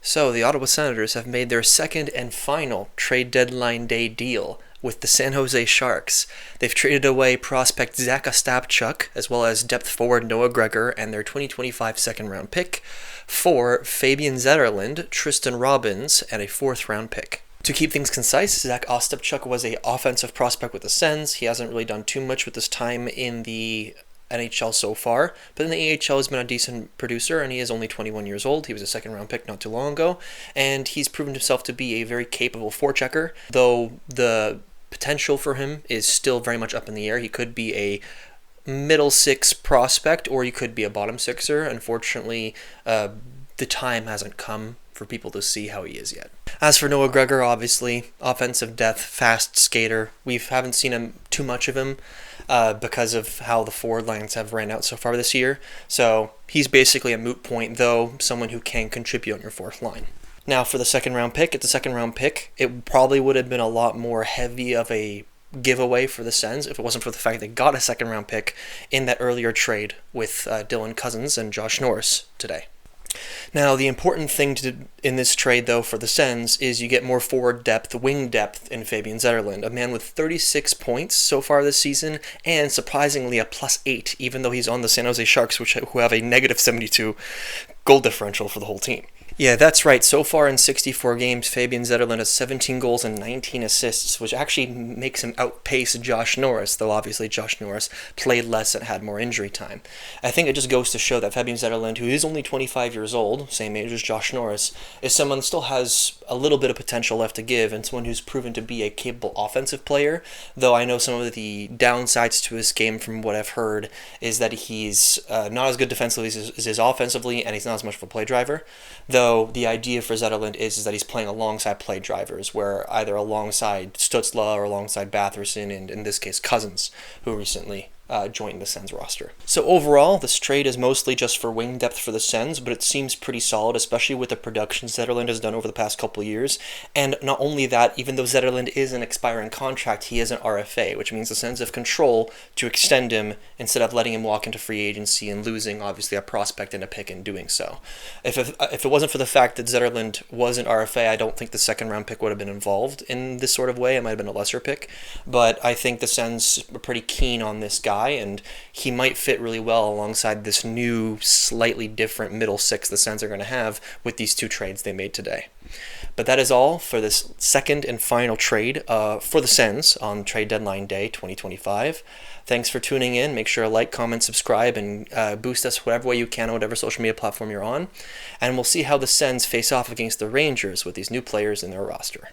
So, the Ottawa Senators have made their second and final trade deadline day deal with the San Jose Sharks. They've traded away prospect Zach Ostapchuk, as well as depth forward Noah Gregor and their 2025 second-round pick, for Fabian Zetterlund, Tristan Robbins, and a fourth-round pick. To keep things concise, Zach Ostapchuk was an offensive prospect with the Sens. He hasn't really done too much with his time in the NHL so far, but in the AHL has been a decent producer, and he is only 21 years old. He was a second-round pick not too long ago, and he's proven himself to be a very capable forechecker, though the potential for him is still very much up in the air. He could be a middle six prospect, or he could be a bottom sixer. Unfortunately, the time hasn't come for people to see how he is yet. As for Noah Gregor, obviously, offensive depth, fast skater. We haven't seen too much of him because of how the forward lines have ran out so far this year. So he's basically a moot point, though someone who can contribute on your fourth line. Now for the second-round pick, it probably would have been a lot more heavy of a giveaway for the Sens if it wasn't for the fact they got a second-round pick in that earlier trade with Dylan Cousins and Josh Norris today. Now, the important thing in this trade, though, for the Sens is you get more forward depth, wing depth in Fabian Zetterlund, a man with 36 points so far this season, and surprisingly a +8, even though he's on the San Jose Sharks, who have a -72 goal differential for the whole team. Yeah, that's right. So far in 64 games, Fabian Zetterlund has 17 goals and 19 assists, which actually makes him outpace Josh Norris, though obviously Josh Norris played less and had more injury time. I think it just goes to show that Fabian Zetterlund, who is only 25 years old, same age as Josh Norris, is someone that still has a little bit of potential left to give, and someone who's proven to be a capable offensive player, though I know some of the downsides to his game from what I've heard is that he's not as good defensively as he is offensively, and he's not as much of a play driver, though the idea for Zetterlund is that he's playing alongside play drivers, where either alongside Stützle or alongside Batherson, and in this case Cousins, who recently joined the Sens roster. So overall, this trade is mostly just for wing depth for the Sens, but it seems pretty solid, especially with the production Zetterlund has done over the past couple of years. And not only that, even though Zetterlund is an expiring contract, he is an RFA, which means the Sens have control to extend him instead of letting him walk into free agency and losing, obviously, a prospect and a pick in doing so. If it wasn't for the fact that Zetterlund was an RFA, I don't think the second-round pick would have been involved in this sort of way. It might have been a lesser pick, but I think the Sens are pretty keen on this guy, and he might fit really well alongside this new, slightly different middle six the Sens are going to have with these two trades they made today. But that is all for this second and final trade for the Sens on trade deadline day 2025. Thanks for tuning in. Make sure to like, comment, subscribe, and boost us whatever way you can on whatever social media platform you're on. And we'll see how the Sens face off against the Rangers with these new players in their roster.